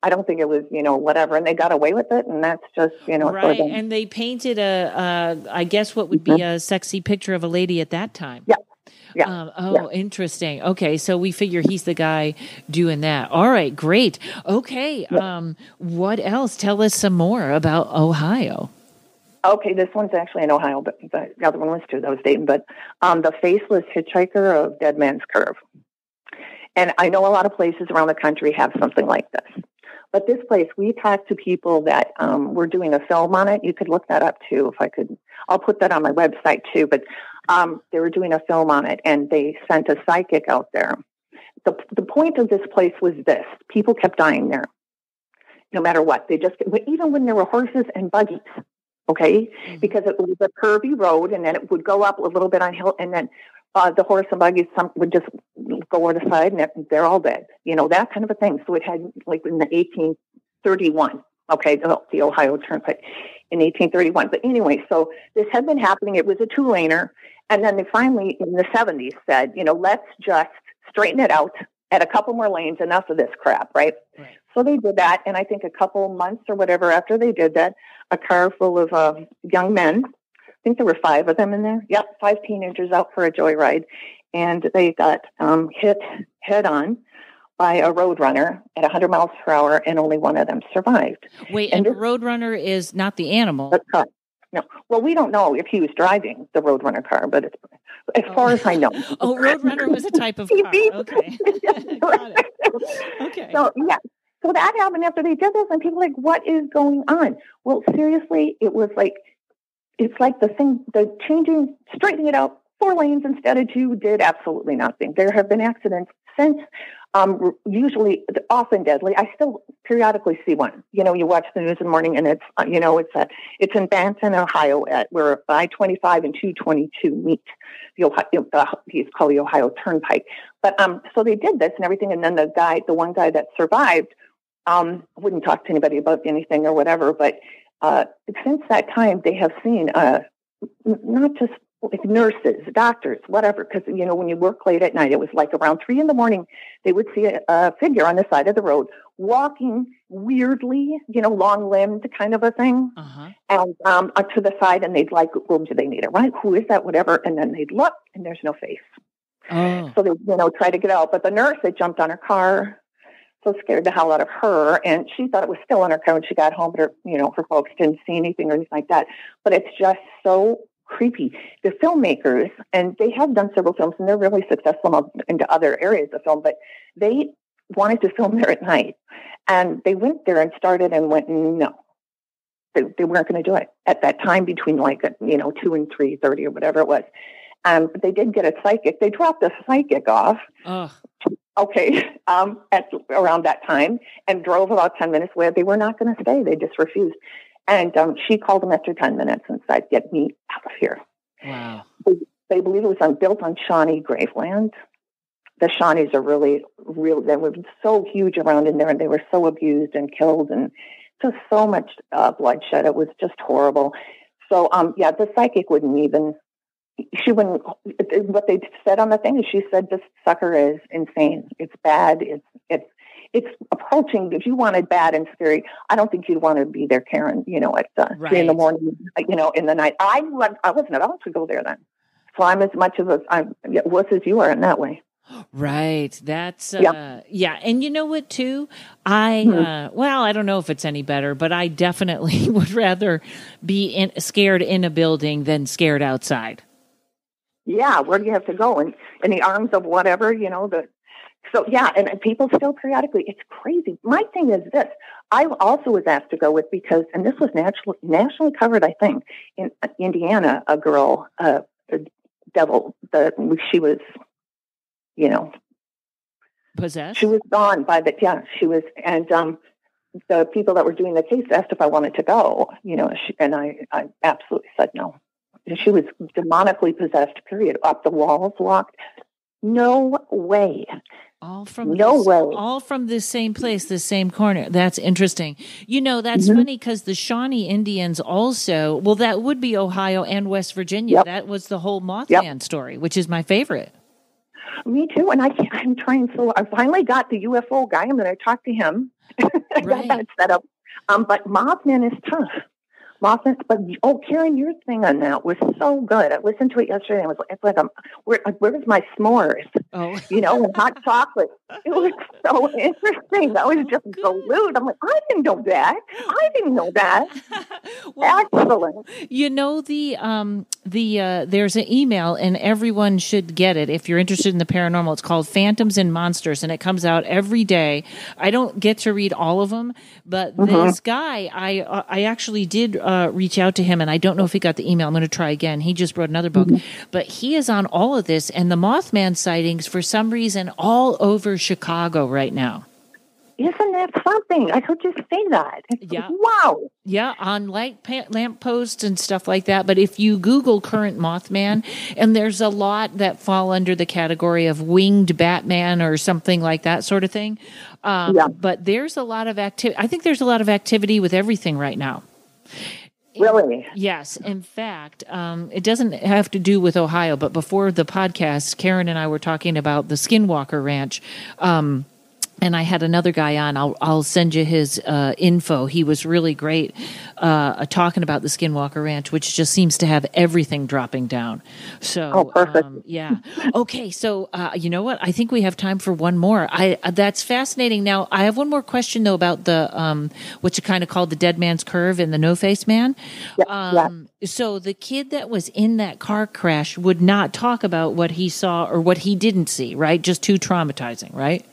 I don't think it was, whatever. And they got away with it. And that's just, right. And they painted I guess what would be a sexy picture of a lady at that time. Yeah. Yeah. Interesting. Okay. So we figure he's the guy doing that. All right. Great. Okay. What else? Tell us some more about Ohio. Okay. This one's actually in Ohio, but the other one was too. That was Dayton. But the Faceless Hitchhiker of Dead Man's Curve. And I know a lot of places around the country have something like this. But this place, we talked to people that were doing a film on it. You could look that up too, if I could. I'll put that on my website too. But they were doing a film on it, and they sent a psychic out there. The point of this place was this: people kept dying there, no matter what. They just, even when there were horses and buggies, okay, because it was a curvy road, and then it would go up a little bit on hill, and then the horse and buggies would just go over the side, and they're all dead. That kind of a thing. So it had, like, in the 1831, okay, the Ohio Turnpike in 1831. But anyway, so this had been happening. It was a two-laner. And then they finally, in the 70s, said, let's just straighten it out, add a couple more lanes, enough of this crap, right? So they did that. And I think a couple months or whatever after they did that, a car full of young men, I think there were 5 of them in there. Yep, 5 teenagers out for a joyride. And they got hit head on by a roadrunner at 100 miles per hour, and only one of them survived. Wait, and the roadrunner is not the animal? That's correct. No. Well, we don't know if he was driving the roadrunner car, but it's, as far as I know. Roadrunner was a type of car. Okay. Got it. Okay. So, yeah. So that happened after they did this, and people were like, what is going on? Well, seriously, it was like, it's like the changing, straightening it out, 4 lanes instead of 2 did absolutely nothing. There have been accidents since, usually often deadly. I still periodically see one. You watch the news in the morning, and it's, it's in Banton, Ohio, where I-25 and 222 meet. It's called the Ohio Turnpike. But so they did this and everything, and then the one guy that survived, wouldn't talk to anybody about anything or whatever. But since that time, they have seen not just like nurses, doctors, whatever, because, when you work late at night, it was like around 3 a.m, they would see a figure on the side of the road walking weirdly, long-limbed kind of a thing, and up to the side, and they'd like, well, do they need it, right? Who is that, whatever? And then they'd look, and there's no face. So they, try to get out. But the nurse had jumped on her car, so scared the hell out of her, and she thought it was still on her car when she got home, but her folks didn't see anything or anything like that. But it's just so creepy. The filmmakers, and they have done several films, and they're really successful into other areas of film, but they wanted to film there at night. And they went there and started and went, no. They weren't going to do it at that time between 2 and 3:30 or whatever it was. But they did get a psychic. They dropped a psychic off. Okay, at around that time, and drove about 10 minutes away. They were not going to stay. They just refused. And she called them after 10 minutes and said, get me out of here. Wow. They believe it was built on Shawnee graveland. The Shawnees are really, they were so huge around in there, and they were so abused and killed, and just so much bloodshed. It was just horrible. So, the psychic she wouldn't, what they said on the thing is, she said, this sucker is insane. It's bad. It's approaching. If you wanted bad and scary, I don't think you'd want to be there, Karen, at 3 in the morning, in the night. I wasn't allowed to go there then. So I'm as much of I'm worse as you are in that way. Right. That's, yeah. And you know what, too? I don't know if it's any better, but I definitely would rather be scared in a building than scared outside. Yeah. Where do you have to go? In the arms of whatever, So, and people still periodically, it's crazy. My thing is this. I also was asked to go with, because, and this was nationally covered, I think, in Indiana, a girl, a devil, she was, possessed? She was gone by she was, and the people that were doing the case asked if I wanted to go, and I absolutely said no. She was demonically possessed, period. Up the walls, walked. No way. All from the same place, the same corner. That's interesting. That's funny, because the Shawnee Indians also, well, that would be Ohio and West Virginia. Yep. That was the whole Mothman story, which is my favorite. Me too. And I'm trying. So I finally got the UFO guy. I'm going to talk to him. I got that set up. But Mothman is tough. Mothman, but Karen, your thing on that was so good. I listened to it yesterday. And it's like, where's my s'mores? Oh, and hot chocolate. It was so interesting. I was just glued. I'm like, I didn't know that. Well, excellent. There's an email, and everyone should get it if you're interested in the paranormal. It's called Phantoms and Monsters, and it comes out every day. I don't get to read all of them, but this guy, I actually did reach out to him, and I don't know if he got the email. I'm going to try again. He just wrote another book, but he is on all of this, and the Mothman sightings for some reason all over Chicago right now. Isn't that something? I heard you say that. Yeah. Wow. Yeah, on lamp posts and stuff like that. But if you Google current Mothman, and there's a lot that fall under the category of winged Batman or something like that sort of thing. But there's a lot of activity. I think there's a lot of activity with everything right now. Really? Yes. In fact, it doesn't have to do with Ohio, but before the podcast, Karen and I were talking about the Skinwalker Ranch. And I had another guy on. I'll send you his info. He was really great talking about the Skinwalker Ranch, which just seems to have everything dropping down. So, perfect. Yeah. Okay. So, you know what? I think we have time for one more. That's fascinating. Now, I have one more question though about the what you kind of called the dead man's curve and the no-face man. So the kid that was in that car crash would not talk about what he saw or what he didn't see, right? Just too traumatizing, right?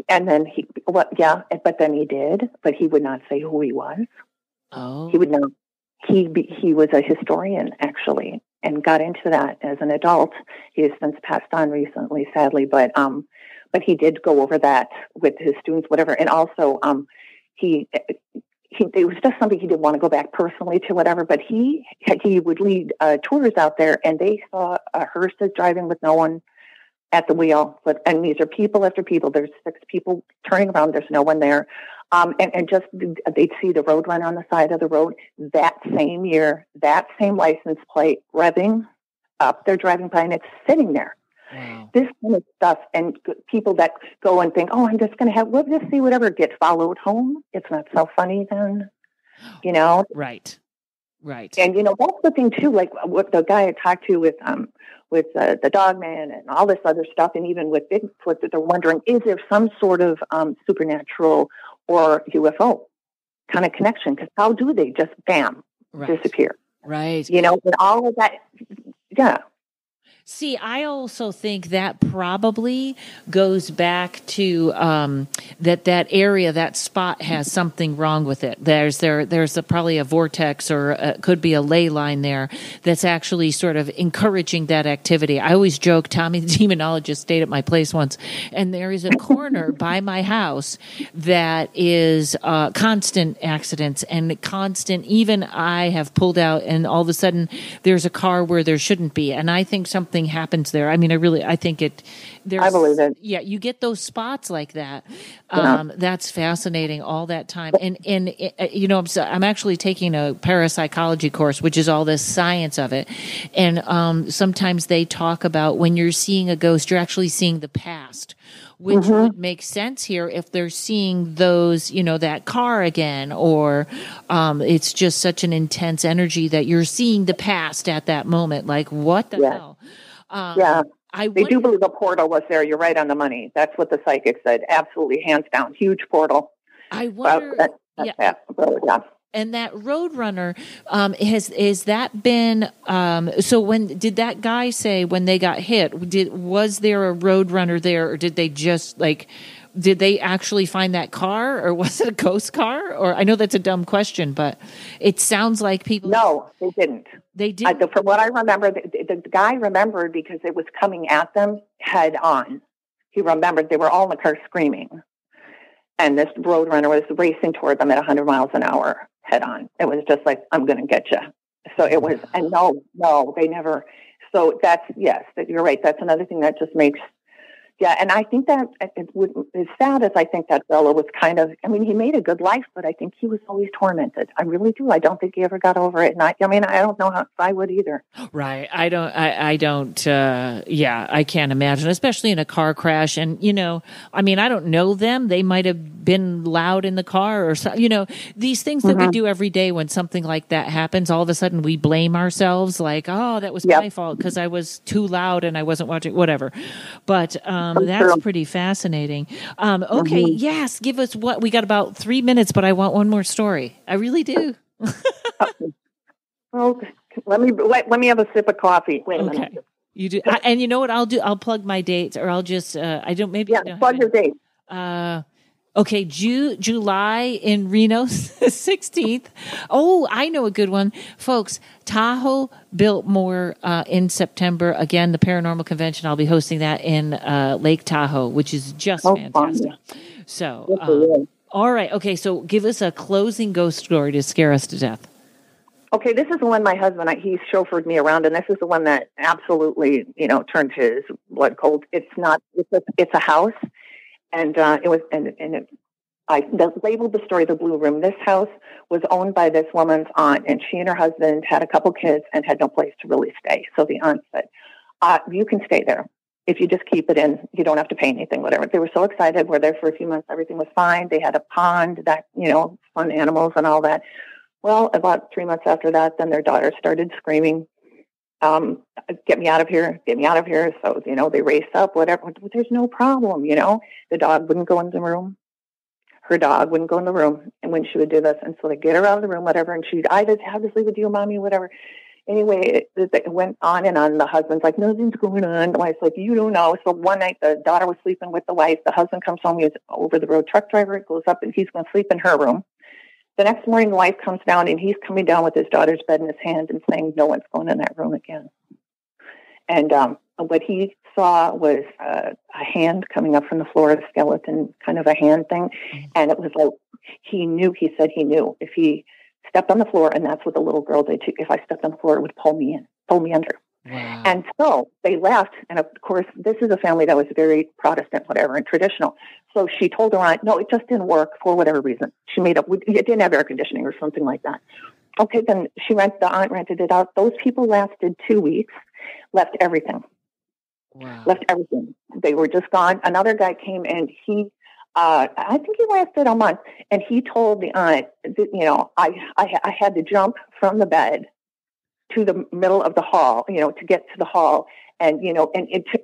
And then but then he did, but he would not say who he was. Oh. He would not. He was a historian, actually, and got into that as an adult. He has since passed on recently, sadly, but he did go over that with his students, whatever. And also, it was just something he didn't want to go back personally to, whatever, but he would lead tours out there, and they saw hearses driving with no one at the wheel, and these are people after people. There's 6 people turning around. There's no one there, and just they'd see the Roadrunner on the side of the road that same year, that same license plate revving up. They're driving by, and it's sitting there. Wow. This kind of stuff, and people that go and think, "Oh, I'm just going to we'll just see whatever," get followed home. It's not so funny then, Right. And that's the thing too. Like what the guy I talked to with the dog man and all this other stuff, and even with Bigfoot, that they're wondering, is there some sort of supernatural or UFO kind of connection? Because how do they just disappear? Right. And all of that. Yeah. See, I also think that probably goes back to that area, that spot has something wrong with it. There's probably a vortex or could be a ley line there that's actually sort of encouraging that activity. I always joke, Tommy the demonologist stayed at my place once, and there is a corner by my house that is constant accidents and constant, even I have pulled out and all of a sudden there's a car where there shouldn't be. And I think something happens there. I mean, I think I believe it. Yeah, you get those spots like that. That's fascinating all that time. And I'm actually taking a parapsychology course, which is all this science of it. And sometimes they talk about when you're seeing a ghost, you're actually seeing the past, which would make sense here if they're seeing those, that car again, or it's just such an intense energy that you're seeing the past at that moment. Like, what the hell? They do believe a portal was there. You're right on the money. That's what the psychic said. Absolutely, hands down, huge portal. I wonder. And that Roadrunner, has that been? So when did that guy say when they got hit? Was there a Roadrunner there, or did they just Did they actually find that car, or was it a ghost car? Or I know that's a dumb question, but it sounds like people. No, they didn't. They didn't. From what I remember, the guy remembered because it was coming at them head on. He remembered they were all in the car screaming, and this Roadrunner was racing toward them at 100 miles an hour head on. It was just like, I'm going to get you. So it was, and no, they never. So that's, yes, you're right. That's another thing that just makes Yeah, and I think that as sad as I think that fellow was kind of, I mean, he made a good life, but I think he was always tormented. I really do. I don't think he ever got over it. And I mean, I don't know how if I would either. Right. I don't, yeah, I can't imagine, especially in a car crash. And, I mean, I don't know them. They might have been loud in the car or so, these things that we do every day when something like that happens, all of a sudden we blame ourselves like, oh, that was my fault because I was too loud and I wasn't watching, whatever. But, that's pretty fascinating. Okay. Yes. Give us we got about 3 minutes, but I want one more story. I really do. Well, let me have a sip of coffee. Wait a minute. You do. And you know what I'll do? I'll plug my dates, or I'll just, I don't, maybe. Yeah, plug your dates. Okay, July in Reno, 16th. Oh, I know a good one. Folks, Tahoe, Biltmore in September. Again, the Paranormal Convention, I'll be hosting that in Lake Tahoe, which is just fantastic. Fun. So, all right. Okay, so give us a closing ghost story to scare us to death. Okay, this is the one my husband, he chauffeured me around, and this is the one that absolutely, turned his blood cold. It's a house. And it was, I labeled the story "The Blue Room." This house was owned by this woman's aunt, and she and her husband had a couple kids and had no place to really stay. So the aunt said, "You can stay there if you just keep it in. You don't have to pay anything, whatever." They were so excited. We're there for a few months. Everything was fine. They had a pond that fun animals and all that. Well, about 3 months after that, then their daughter started screaming. Get me out of here, get me out of here. So, they raced up, whatever. There's no problem, The dog wouldn't go in the room. Her dog wouldn't go in the room. And when she would do this, and so they get her out of the room, whatever, and she'd, I just have to sleep with you, Mommy, whatever. Anyway, it went on and on. The husband's like, nothing's going on. The wife's like, you don't know. So one night, the daughter was sleeping with the wife. The husband comes home. He was over the road truck driver, goes up, and he's going to sleep in her room. The next morning, the wife comes down, and he's coming down with his daughter's bed in his hand and saying, no one's going in that room again. And what he saw was a hand coming up from the floor, a skeleton, kind of a hand thing. And it was like, he said he knew if he stepped on the floor, and that's what the little girl did too. If I stepped on the floor, it would pull me under. Wow. And so they left. And of course, this is a family that was very Protestant, whatever, and traditional. So she told her aunt, no, it just didn't work for whatever reason. She made up, it didn't have air conditioning or something like that. Okay, then the aunt rented it out. Those people lasted 2 weeks, left everything. Wow. Left everything. They were just gone. Another guy came and I think he lasted a month, and he told the aunt, I had to jump from the bed to the middle of the hall, to get to the hall. And,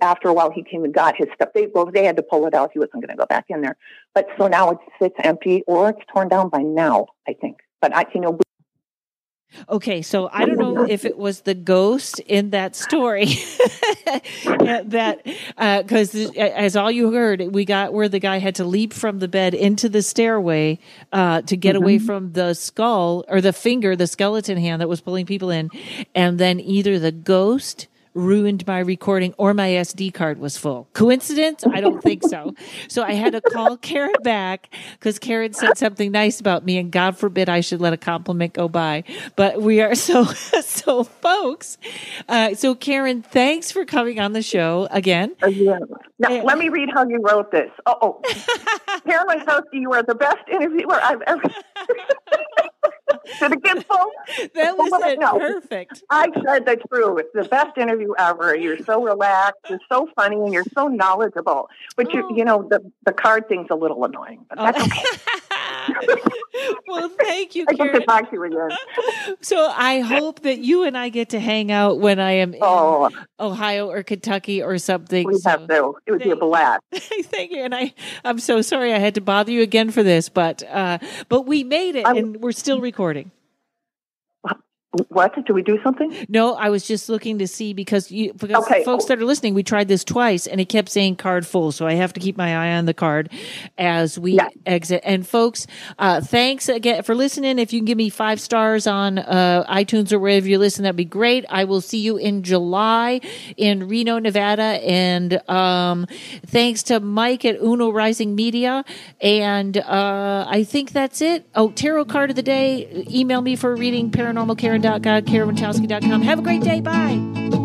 after a while he came and got his stuff. They had to pull it out. He wasn't going to go back in there. But so now it sits empty, or it's torn down by now, I think. But Okay, so I don't know if it was the ghost in that story because as all you heard, we got where the guy had to leap from the bed into the stairway to get away from the skull or the skeleton hand that was pulling people in, and then either the ghost ruined my recording or my SD card was full. Coincidence? I don't think so. So I had to call Karen back because Karen said something nice about me, and God forbid I should let a compliment go by. But we are so folks. So Karen, thanks for coming on the show again. Now, let me read how you wrote this. Karenrontowski, you are the best interviewer I've ever Did it get full? That was it. No. Perfect. I said the truth. It's the best interview ever. You're so relaxed. You're so funny, and you're so knowledgeable. But the card thing's a little annoying, but that's okay. Well, thank you, Karen. I get to talk to you again. So I hope that you and I get to hang out when I am in Ohio or Kentucky or something. We have to. It would be a blast. Thank you. And I'm so sorry I had to bother you again for this, but we made it, and we're still recording. What? Did we do something? No, I was just looking to see because folks that are listening, we tried this twice and it kept saying card full. So I have to keep my eye on the card as we exit. And folks, thanks again for listening. If you can give me 5 stars on iTunes or wherever you listen, that'd be great. I will see you in July in Reno, Nevada. And thanks to Mike at Uno Rising Media. And I think that's it. Oh, tarot card of the day. Email me for a reading, paranormalkaren.com, karenrontowski.com. Have a great day. Bye.